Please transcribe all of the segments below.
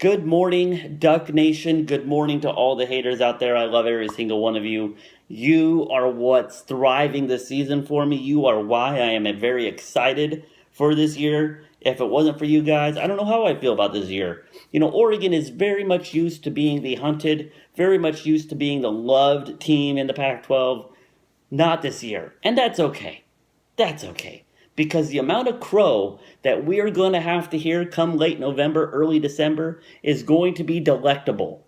Good morning, Duck Nation. Good morning to all the haters out there. I love every single one of you. You are what's thriving this season for me. You are why I am very excited for this year. If it wasn't for you guys, I don't know how I feel about this year. Oregon is very much used to being the hunted, very much used to being the loved team in the Pac 12. Not this year. And that's okay. That's okay. Because the amount of crow that we are going to have to hear come late November, early December is going to be delectable.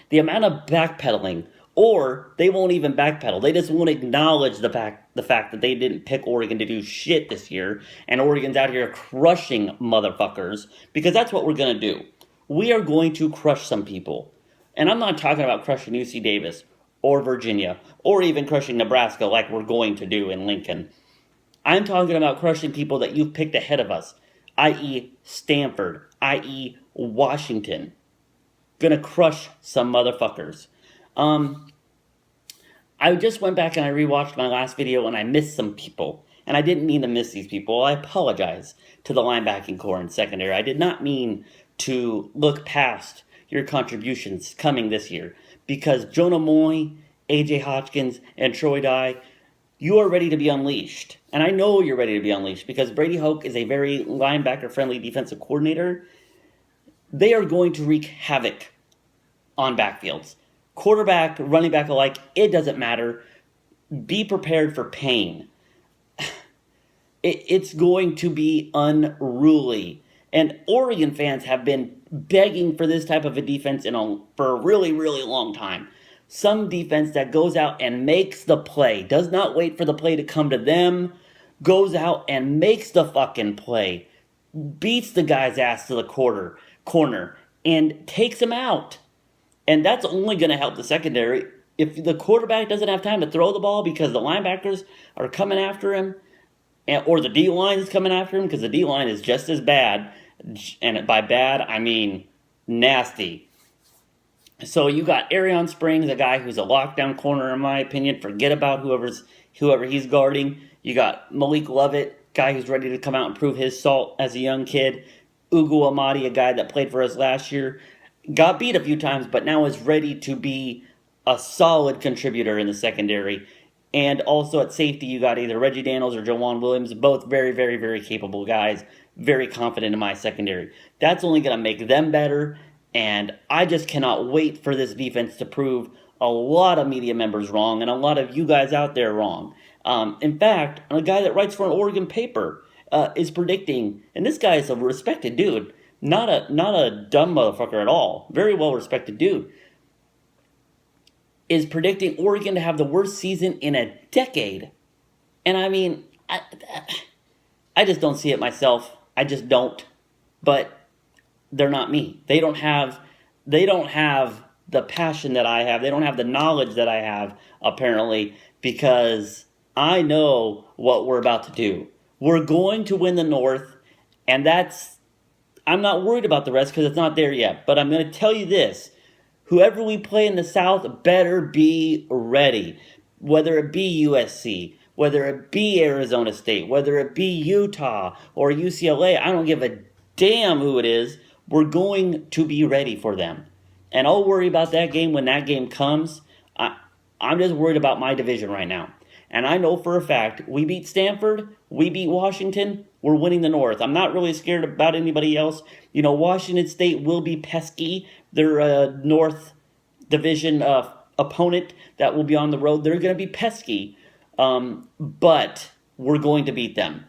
The amount of backpedaling, or they won't even backpedal. They just won't acknowledge the fact that they didn't pick Oregon to do shit this year, and Oregon's out here crushing motherfuckers, because that's what we're going to do. We are going to crush some people. And I'm not talking about crushing UC Davis or Virginia or even crushing Nebraska like we're going to do in Lincoln. I'm talking about crushing people that you've picked ahead of us, i.e. Stanford, i.e. Washington. Gonna crush some motherfuckers. I just went back and I rewatched my last video and I missed some people. And I didn't mean to miss these people. I apologize to the linebacking core and secondary. I did not mean to look past your contributions coming this year. Because Jonah Moy, A.J. Hotchkins, and Troy Dye, you are ready to be unleashed. And I know you're ready to be unleashed because Brady Hoke is a very linebacker-friendly defensive coordinator. They are going to wreak havoc on backfields. Quarterback, running back alike, it doesn't matter. Be prepared for pain. It's going to be unruly. And Oregon fans have been begging for this type of a defense for a really, really long time. Some defense that goes out and makes the play, does not wait for the play to come to them, goes out and makes the fucking play, beats the guy's ass to the corner, and takes him out. And that's only going to help the secondary. If the quarterback doesn't have time to throw the ball because the linebackers are coming after him, or the D-line is coming after him, because the D-line is just as bad, and by bad, I mean nasty. So you got Arion Springs, a guy who's a lockdown corner, in my opinion. Forget about whoever he's guarding. You got Malik Lovett, guy who's ready to come out and prove his salt as a young kid. Ugo Amadi, a guy that played for us last year. Got beat a few times, but now is ready to be a solid contributor in the secondary. And also at safety, you got either Reggie Daniels or Jawan Williams, both very, very, very capable guys. Very confident in my secondary. That's only going to make them better. And I just cannot wait for this defense to prove a lot of media members wrong and a lot of you guys out there wrong. In fact, a guy that writes for an Oregon paper is predicting, and this guy is a respected dude, not a dumb motherfucker at all, very well respected dude, is predicting Oregon to have the worst season in a decade. And I mean, I just don't see it myself. I just don't. But they're not me. They don't have the passion that I have. They don't have the knowledge that I have, apparently, because I know what we're about to do. We're going to win the North, and I'm not worried about the rest because it's not there yet. But I'm going to tell you this. Whoever we play in the South better be ready. Whether it be USC, whether it be Arizona State, whether it be Utah or UCLA, I don't give a damn who it is. We're going to be ready for them. And I'll worry about that game when that game comes. I'm just worried about my division right now. And I know for a fact, we beat Stanford, we beat Washington, we're winning the North. I'm not really scared about anybody else. Washington State will be pesky. They're a North Division opponent that will be on the road. They're going to be pesky, but we're going to beat them.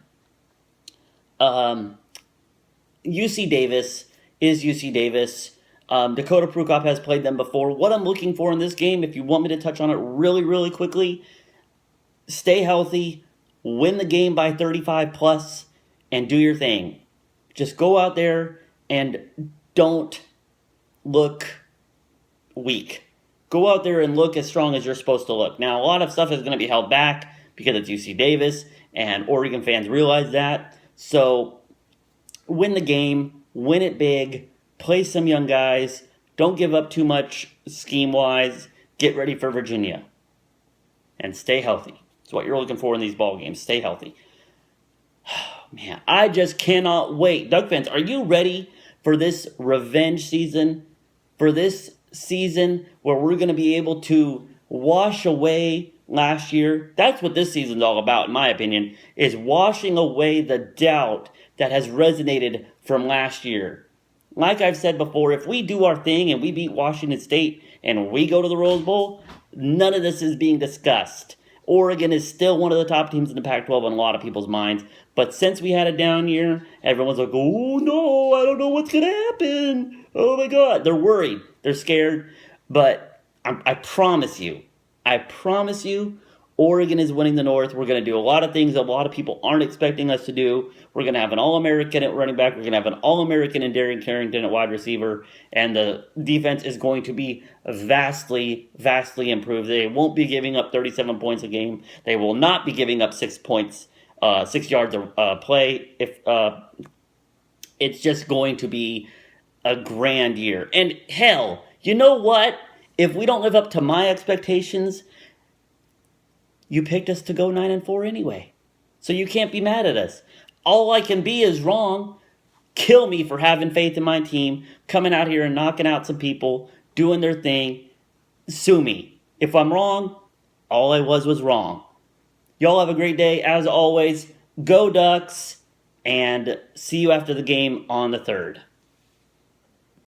UC Davis is UC Davis. Dakota Prukop has played them before. What I'm looking for in this game, if you want me to touch on it really, really quickly, stay healthy, win the game by 35 plus, and do your thing. Just go out there and don't look weak. Go out there and look as strong as you're supposed to look. Now, a lot of stuff is going to be held back because it's UC Davis, and Oregon fans realize that. So, win the game, win it big, play some young guys, don't give up too much scheme-wise, get ready for Virginia, and stay healthy. It's what you're looking for in these ball games. Stay healthy. Man, I just cannot wait. Doug fans, are you ready for this revenge season, for this season where we're going to be able to wash away last year. That's what this season's all about, in my opinion, is washing away the doubt that has resonated from last year. Like I've said before, if we do our thing and we beat Washington State and we go to the Rose Bowl, none of this is being discussed. Oregon is still one of the top teams in the Pac-12 in a lot of people's minds. But since we had a down year, everyone's like, oh no, I don't know what's going to happen. Oh my God. They're worried. They're scared. But I promise you, Oregon is winning the North. We're going to do a lot of things that a lot of people aren't expecting us to do. We're going to have an All-American at running back. We're going to have an All-American in Darren Carrington at wide receiver. And the defense is going to be vastly, vastly improved. They won't be giving up 37 points a game. They will not be giving up 6 points, 6 yards a play. It's just going to be a grand year. And hell, you know what? If we don't live up to my expectations, you picked us to go 9-4 anyway. So you can't be mad at us. All I can be is wrong. Kill me for having faith in my team, coming out here and knocking out some people, doing their thing. Sue me. If I'm wrong, all I was wrong. Y'all have a great day. As always, go Ducks, and see you after the game on the 3rd.